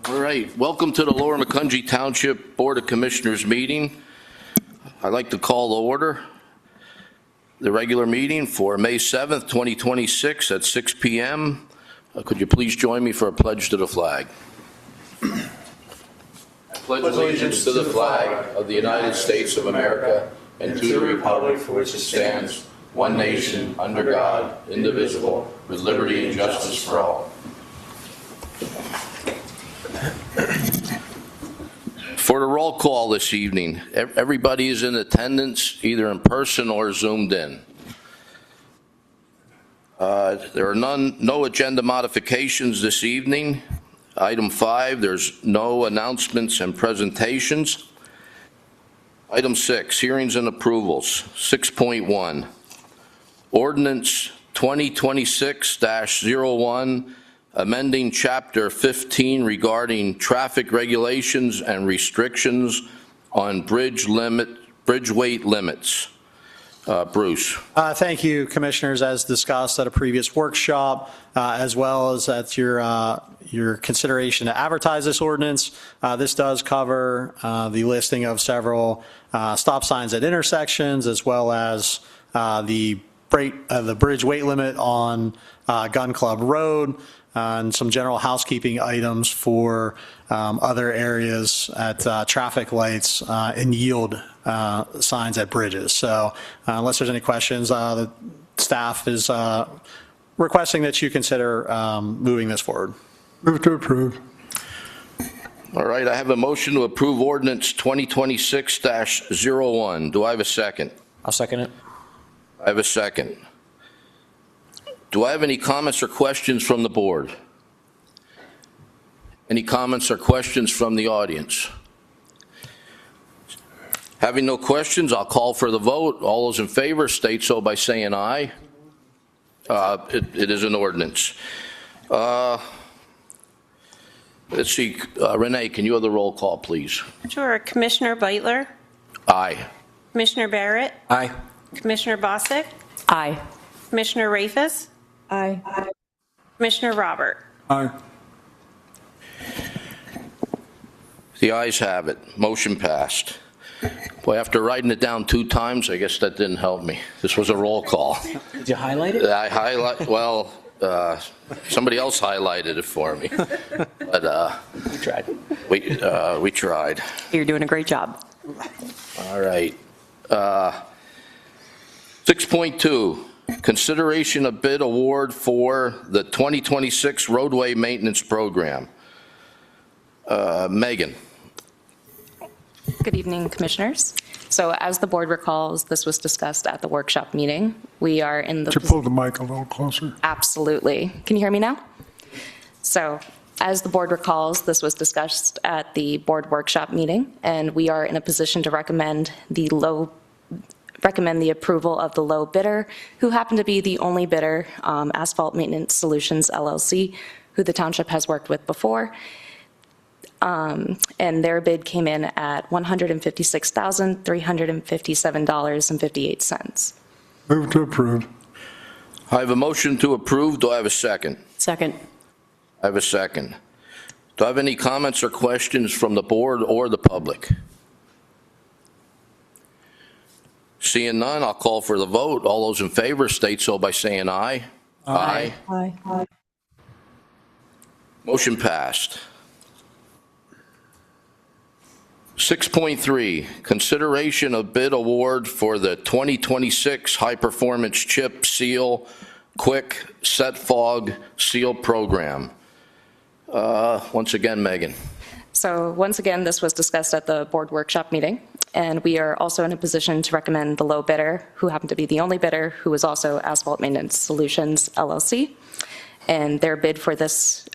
All right, welcome to the Lower Macungie Township Board of Commissioners meeting. I'd like to call to order the regular meeting for May 7th, 2026 at 6 p.m. Could you please join me for a pledge to the flag? I pledge allegiance to the flag of the United States of America and to the republic for which it stands, one nation, under God, indivisible, with liberty and justice for all. For the roll call this evening, everybody is in attendance, either in person or zoomed in. There are no agenda modifications this evening. Item 5, there's no announcements and presentations. Item 6, hearings and approvals. 6.1, ordinance 2026-01, amending Chapter 15 regarding traffic regulations and restrictions on bridge weight limits. Bruce. Thank you, Commissioners. As discussed at a previous workshop, as well as at your consideration to advertise this ordinance, this does cover the listing of several stop signs at intersections, as well as the bridge weight limit on Gun Club Road, and some general housekeeping items for other areas at traffic lights and yield signs at bridges. So unless there's any questions, the staff is requesting that you consider moving this forward. Move to approve. All right, I have a motion to approve ordinance 2026-01. Do I have a second? I'll second it. I have a second. Do I have any comments or questions from the board? Any comments or questions from the audience? Having no questions, I'll call for the vote. All those in favor state so by saying aye. It is an ordinance. Let's see, Renee, can you have the roll call, please? Sure. Commissioner Beitler? Aye. Commissioner Barrett? Aye. Commissioner Bosick? Aye. Commissioner Rafis? Aye. Commissioner Robert? Aye. The ayes have it. Motion passed. Boy, after writing it down 2 times, I guess that didn't help me. This was a roll call. Did you highlight it? Well, somebody else highlighted it for me. But We tried. we tried. You're doing a great job. All right. 6.2, consideration of bid award for the 2026 roadway maintenance program. Megan. Good evening, Commissioners. So as the board recalls, this was discussed at the workshop meeting. We are in the... Could you pull the mic a little closer? Absolutely. Can you hear me now? So as the board recalls, this was discussed at the board workshop meeting, and we are in a position to recommend the approval of the low bidder, who happened to be the only bidder, Asphalt Maintenance Solutions, LLC, who the township has worked with before. And their bid came in at $156,357.58. Move to approve. I have a motion to approve. Do I have a second? Second. I have a second. Do I have any comments or questions from the board or the public? Seeing none, I'll call for the vote. All those in favor state so by saying aye. Aye. Aye. Aye. Motion passed. 6.3, consideration of bid award for the 2026 High Performance Chip Seal Quick Set Fog Seal Program. Once again, Megan. So once again, this was discussed at the board workshop meeting, and we are also in a position to recommend the low bidder, who happened to be the only bidder, who is also Asphalt Maintenance Solutions, LLC. And their bid for this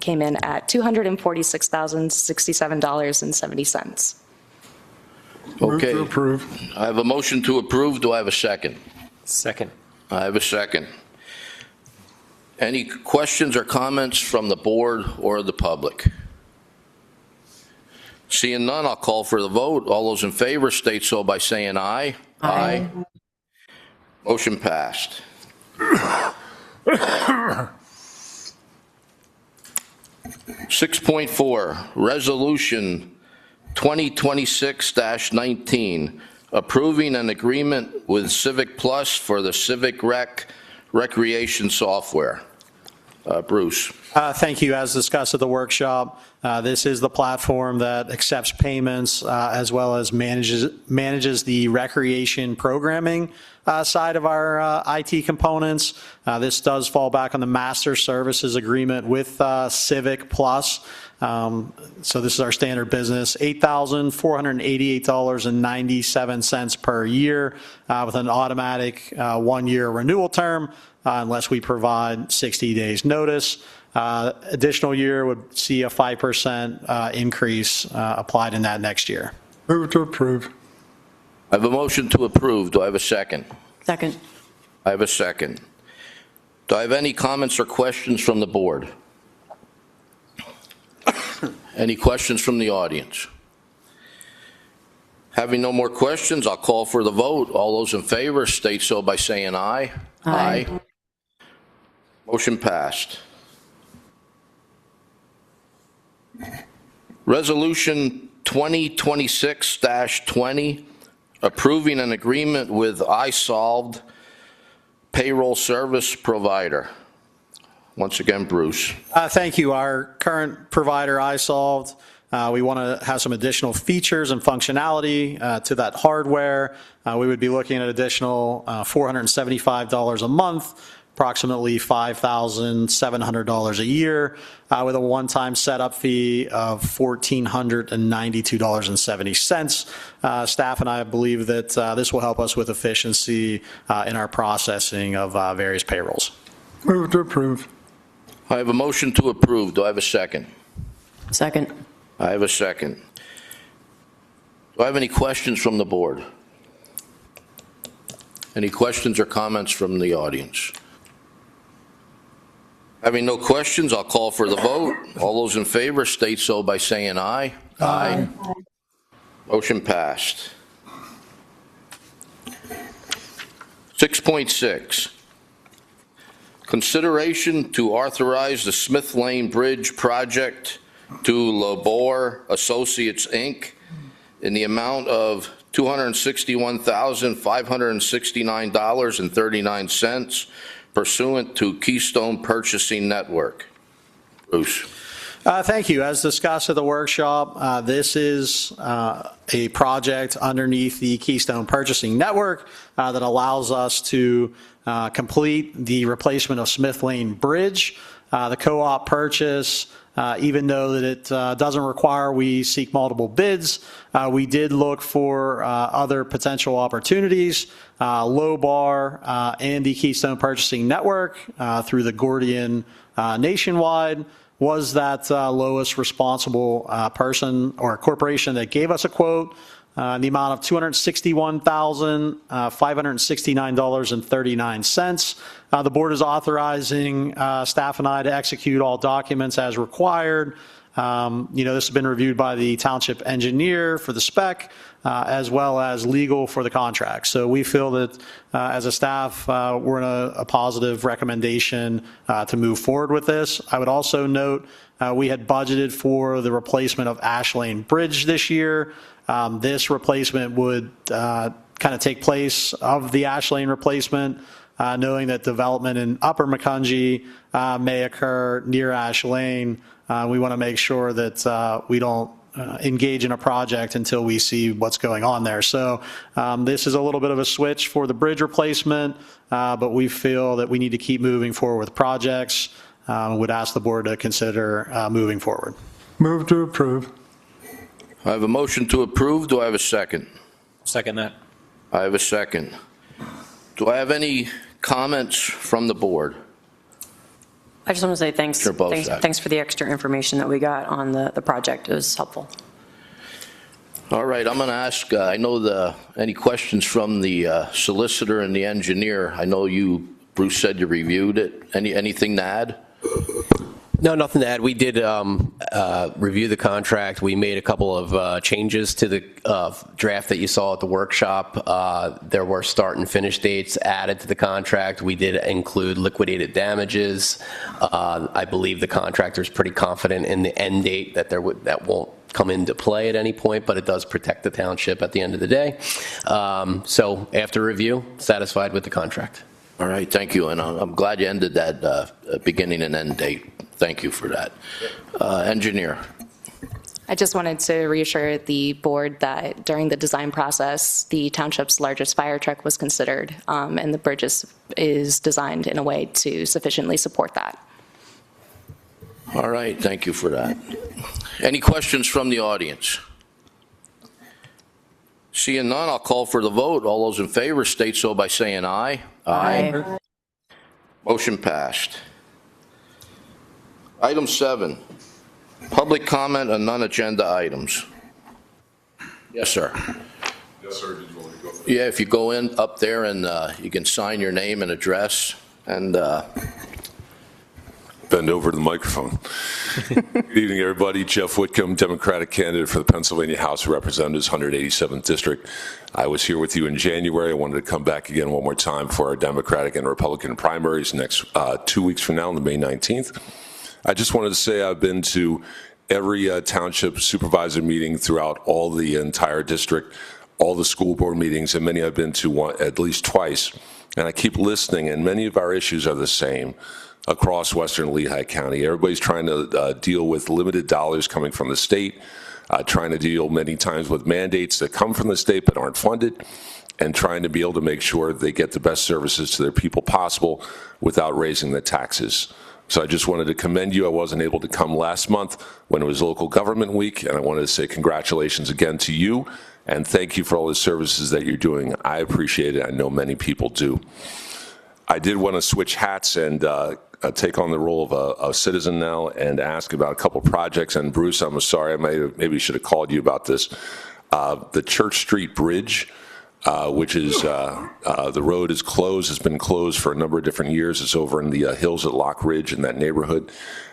came in at $246,067.70. Move Okay. to approve. I have a motion to approve. Do I have a second? Second. I have a second. Any questions or comments from the board or the public? Seeing none, I'll call for the vote. All those in favor state so by saying aye. Aye. Motion passed. 6.4, Resolution 2026-19, approving an agreement with Civic Plus for the Civic Recreation software. Bruce. Thank you. As discussed at the workshop, this is the platform that accepts payments as well as manages the recreation programming side of our IT components. This does fall back on the master services agreement with Civic Plus. So this is our standard business, $8,488.97 per year with an automatic one-year renewal term unless we provide 60 days notice. Additional year would see a 5% increase applied in that next year. Move to approve. I have a motion to approve. Do I have a second? Second. I have a second. Do I have any comments or questions from the board? Any questions from the audience? Having no more questions, I'll call for the vote. All those in favor state so by saying aye. Aye. Motion passed. Resolution 2026-20, approving an agreement with iSolved payroll service provider. Once again, Bruce. Thank you. Our current provider, iSolved, we want to have some additional features and functionality to that hardware. We would be looking at additional $475 a month, approximately $5,700 a year, with a one-time setup fee of $1,492.70. Staff and I believe that this will help us with efficiency in our processing of various payrolls. Move to approve. I have a motion to approve. Do I have a second? Second. I have a second. Do I have any questions from the board? Any questions or comments from the audience? Having no questions, I'll call for the vote. All those in favor state so by saying aye. Aye. Motion passed. 6.6, consideration to authorize the Smith Lane Bridge project to Labor Associates, Inc. in the amount of $261,569.39 pursuant to Keystone Purchasing Network. Bruce. Thank you. As discussed at the workshop, this is a project underneath the Keystone Purchasing Network that allows us to complete the replacement of Smith Lane Bridge. The co-op purchase, even though that it doesn't require we seek multiple bids, we did look for other potential opportunities. LOBAR and the Keystone Purchasing Network through the Gordian Nationwide was that lowest responsible person or corporation that gave us a quote in the amount of $261,569.39. The board is authorizing staff and I to execute all documents as required. This has been reviewed by the township engineer for the spec, as well as legal for the contract. So we feel that as a staff, we're in a positive recommendation to move forward with this. I would also note we had budgeted for the replacement of Ash Lane Bridge this year. This replacement would kind of take place of the Ash Lane replacement, knowing that development in Upper Macungie may occur near Ash Lane. We want to make sure that we don't engage in a project until we see what's going on there. So this is a little bit of a switch for the bridge replacement, but we feel that we need to keep moving forward with projects. Would ask the board to consider moving forward. Move to approve. I have a motion to approve. Do I have a second? Second that. I have a second. Do I have any comments from the board? I just want to say thanks. Sure, both sides. Thanks for the extra information that we got on the project. It was helpful. All right, I'm going to ask, I know any questions from the solicitor and the engineer. I know you, Bruce, said you reviewed it. Anything to add? No, nothing to add. We did review the contract. We made a couple of changes to the draft that you saw at the workshop. There were start and finish dates added to the contract. We did include liquidated damages. I believe the contractor is pretty confident in the end date that that won't come into play at any point, but it does protect the township at the end of the day. So after review, satisfied with the contract. All right, thank you, and I'm glad you ended that beginning and end date. Thank you for that. Engineer. I just wanted to reassure the board that during the design process, the township's largest fire truck was considered, and the bridge is designed in a way to sufficiently support that. All right, thank you for that. Any questions from the audience? Seeing none, I'll call for the vote. All those in favor state so by saying aye. Aye. Motion passed. Item 7, public comment on non-agenda items. Yes, sir. Yes, sir. Did you want to go? Yeah, if you go in up there and you can sign your name and address and Bend over to the microphone. Good evening, everybody. Jeff Whitcomb, Democratic candidate for the Pennsylvania House of Representatives, 187th District. I was here with you in January. I wanted to come back again one more time for our Democratic and Republican primaries next 2 weeks from now, on May 19th. I just wanted to say I've been to every township supervisor meeting throughout all the entire district, all the school board meetings, and many I've been to at least twice. And I keep listening, and many of our issues are the same across western Lehigh County. Everybody's trying to deal with limited dollars coming from the state, trying to deal many times with mandates that come from the state but aren't funded, and trying to be able to make sure they get the best services to their people possible without raising the taxes. So I just wanted to commend you. I wasn't able to come last month when it was local government week, and I wanted to say congratulations again to you, and thank you for all the services that you're doing. I appreciate it. I know many people do. I did want to switch hats and take on the role of a citizen now and ask about a couple projects. And Bruce, I'm sorry, I maybe should have called you about this. The Church Street Bridge, which is the road is closed, has been closed for a number of different years. It's over in the hills at Lock Ridge in that neighborhood.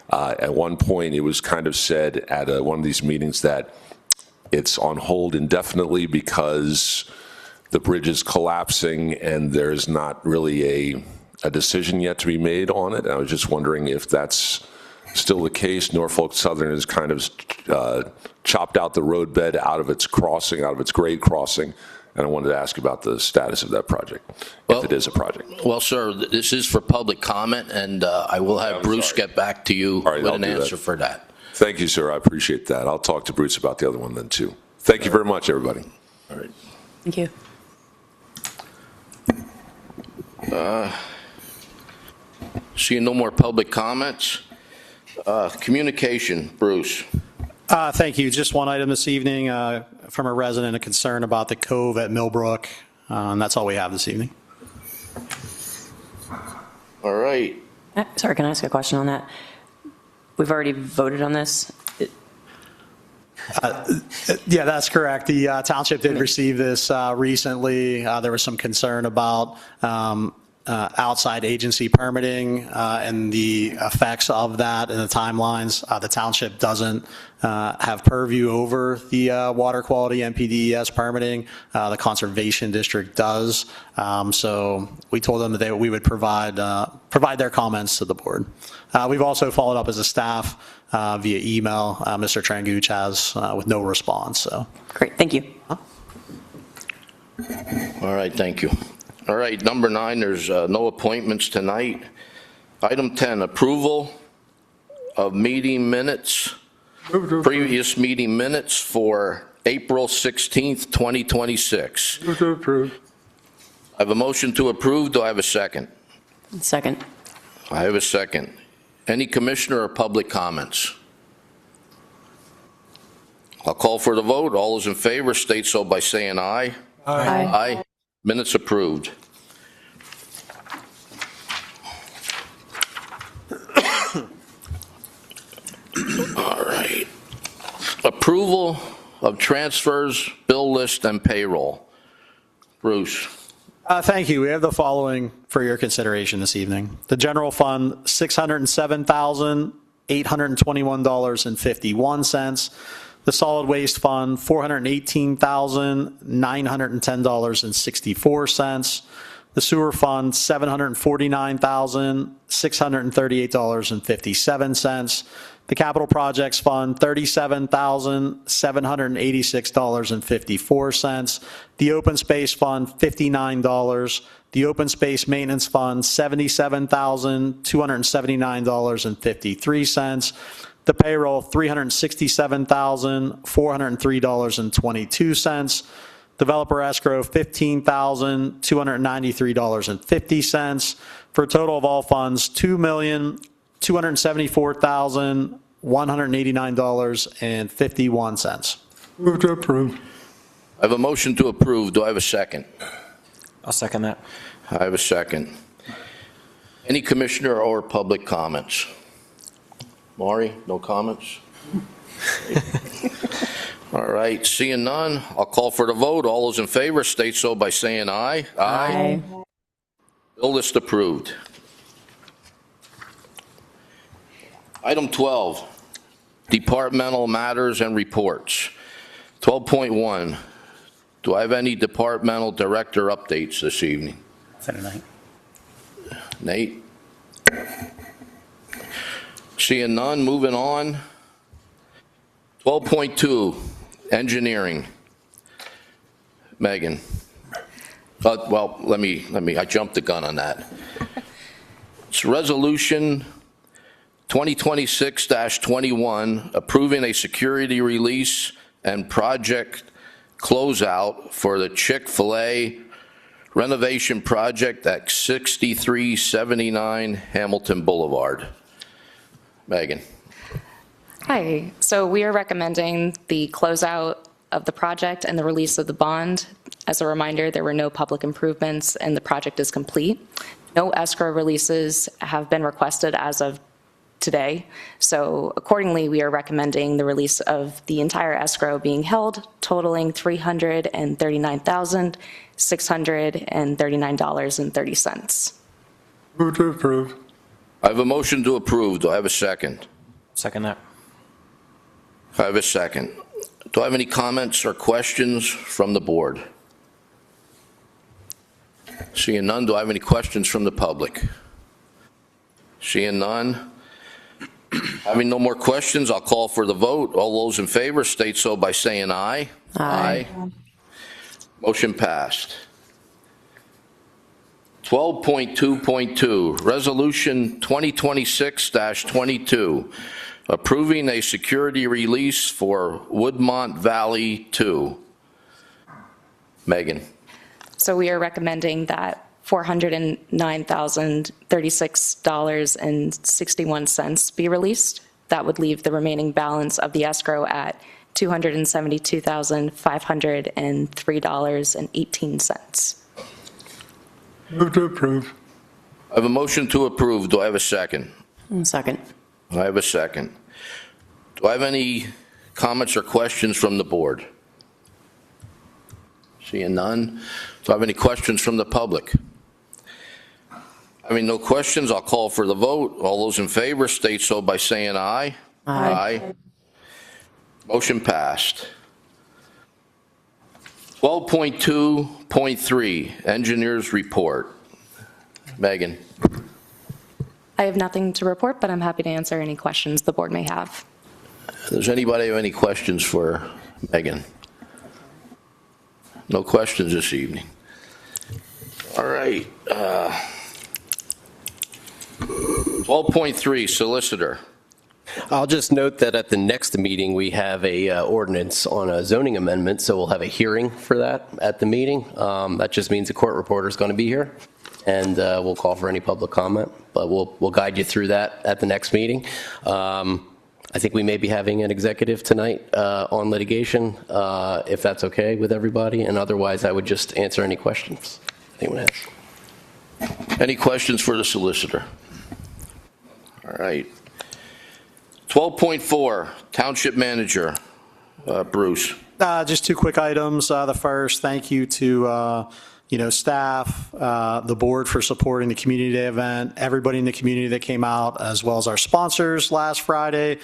At one point, it was kind of said at one of these meetings that it's on hold indefinitely because the bridge is collapsing and there's not really a decision yet to be made on it. And I was just wondering if that's still the case. Norfolk Southern has kind of chopped out the roadbed out of its crossing, out of its grade crossing. And I wanted to ask about the status of that project, if it is a project. well, sir, this is for public comment, and I will have Bruce get back to you All right, with I'll an do that. answer for that. Thank you, sir. I appreciate that. I'll talk to Bruce about the other one then, too. Thank you very much, everybody. All right. Thank you. Seeing no more public comments, communication, Bruce. Thank you. Just one item this evening from a resident, a concern about the cove at Millbrook, and that's all we have this evening. All right. Sorry, can I ask a question on that? We've already voted on this. Yeah, that's correct. The township did receive this recently. There was some concern about outside agency permitting and the effects of that and the timelines. The township doesn't have purview over the water quality NPDES permitting. The conservation district does. So we told them that we would provide their comments to the board. We've also followed up as a staff via email. Mr. Tranguch has with no response. So Great, thank you. All right, thank you. All right, number 9, there's no appointments tonight. Item 10, approval of meeting minutes, previous meeting minutes for April 16th, 2026. Move to approve. I have a motion to approve. Do I have a second? Second. I have a second. Any commissioner or public comments? I'll call for the vote. All those in favor state so by saying aye. Aye. Aye. Minutes approved. All right. Approval of transfers, bill list, and payroll. Bruce. Thank you. We have the following for your consideration this evening. The general fund, $607,800. $821.51. The Solid Waste Fund, $418,910.64. The Sewer Fund, $749,638.57. The Capital Projects Fund, $37,786.54. The Open Space Fund, $59. The Open Space Maintenance Fund, $77,279.53. The payroll, $367,403.22. Developer escrow, $15,293.50, for a total of all funds, $2,274,189.51. Move to approve. I have a motion to approve. Do I have a second? I'll second that. I have a second. Any commissioner or public comments? Maury, no comments? All right, seeing none, I'll call for the vote. All those in favor state so by saying aye. Aye. Bill list approved. Item 12, departmental matters and reports. 12.1, do I have any departmental director updates this evening? Senator Knight. Nate? Seeing none, moving on. 12.2, engineering. Megan. Well, let me, I jumped the gun on that. It's resolution 2026-21, approving a security release and project closeout for the Chick-fil-A renovation project at 6379 Hamilton Boulevard. Megan. Hi, so we are recommending the closeout of the project and the release of the bond. As a reminder, there were no public improvements and the project is complete. No escrow releases have been requested as of today. So accordingly, we are recommending the release of the entire escrow being held, totaling $339,639.30. Move to approve. I have a motion to approve. Do I have a second? Second that. I have a second. Do I have any comments or questions from the board? Seeing none, do I have any questions from the public? Seeing none. Having no more questions, I'll call for the vote. All those in favor state so by saying aye. Aye. Motion passed. 12.2.2, Resolution 2026-22, approving a security release for Woodmont Valley 2. Megan. So we are recommending that $409,036.61 be released. That would leave the remaining balance of the escrow at $272,503.18. Move to approve. I have a motion to approve. Do I have a second? Second. I have a second. Do I have any comments or questions from the board? Seeing none. Do I have any questions from the public? Having no questions, I'll call for the vote. All those in favor state so by saying aye. Aye. Motion passed. 12.2.3, engineers report. Megan. I have nothing to report, but I'm happy to answer any questions the board may have. Does anybody have any questions for Megan? No questions this evening. All right. 12.3, solicitor. I'll just note that at the next meeting, we have a ordinance on a zoning amendment, so we'll have a hearing for that at the meeting. That just means the court reporter is going to be here, and we'll call for any public comment, but we'll guide you through that at the next meeting. I think we may be having an executive tonight on litigation, if that's okay with everybody, and otherwise I would just answer any questions anyone has. Any questions for the solicitor? All right. 12.4, township manager, Bruce. Just two quick items. The first, thank you to staff, the board for supporting the community day event, everybody in the community that came out, as well as our sponsors last Friday.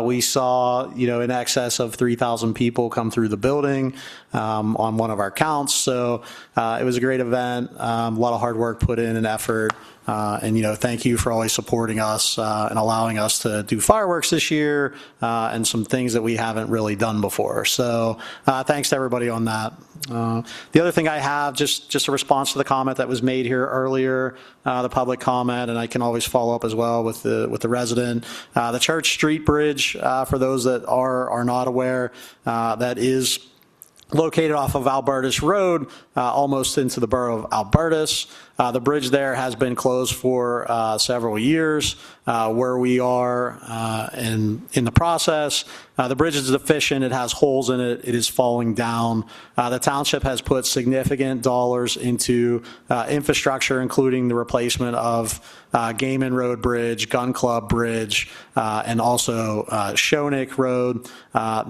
We saw, in excess of 3,000 people come through the building on one of our counts. So it was a great event, a lot of hard work put in and effort. And thank you for always supporting us and allowing us to do fireworks this year and some things that we haven't really done before. So thanks to everybody on that. The other thing I have, just a response to the comment that was made here earlier, the public comment, and I can always follow up as well with the resident. The Church Street Bridge, for those that are not aware, that is located off of Albertus Road, almost into the borough of Albertus. The bridge there has been closed for several years. Where we are in the process, the bridge is deficient. It has holes in it. It is falling down. The township has put significant dollars into infrastructure, including the replacement of Gaiman Road Bridge, Gun Club Bridge, and also Shonik Road.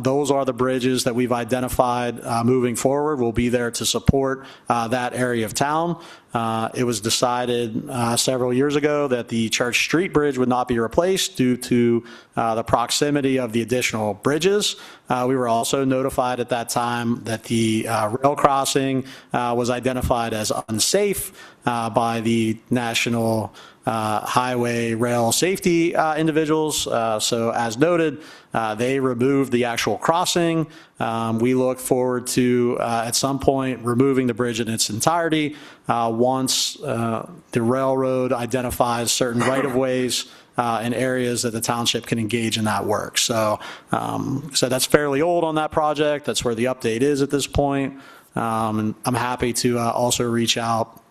Those are the bridges that we've identified moving forward. We'll be there to support that area of town. It was decided several years ago that the Church Street Bridge would not be replaced due to the proximity of the additional bridges. We were also notified at that time that the rail crossing was identified as unsafe by the National Highway Rail Safety individuals. So as noted, they removed the actual crossing. We look forward to, at some point, removing the bridge in its entirety once the railroad identifies certain right-of-ways and areas that the township can engage in that work. So that's fairly old on that project. That's where the update is at this point. And I'm happy to also reach out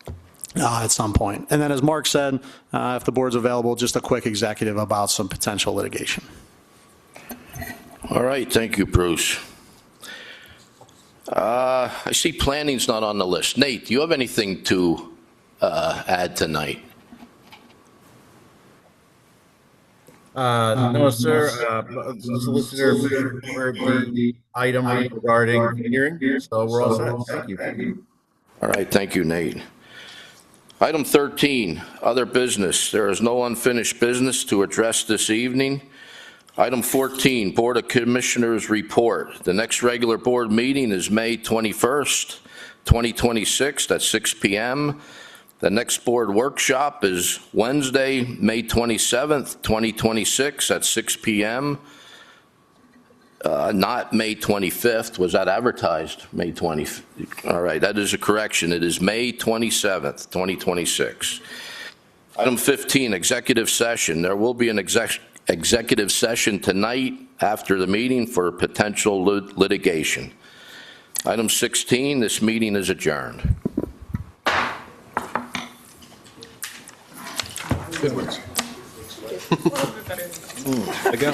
at some point. And then, as Mark said, if the board's available, just a quick executive about some potential litigation. All right, thank you, Bruce. I see planning's not on the list. Nate, do you have anything to add tonight? No, sir. The solicitor for the item regarding hearing, so we're all set. Thank you. All right, thank you, Nate. Item 13, other business. There is no unfinished business to address this evening. Item 14, Board of Commissioners report. The next regular board meeting is May 21st, 2026 at 6 p.m. The next board workshop is Wednesday, May 27th, 2026 at 6 p.m. Not May 25th. Was that advertised? May 20th. All right, that is a correction. It is May 27th, 2026. Item 15, executive session. There will be an executive session tonight after the meeting for potential litigation. Item 16, this meeting is adjourned. Good ones. There you go.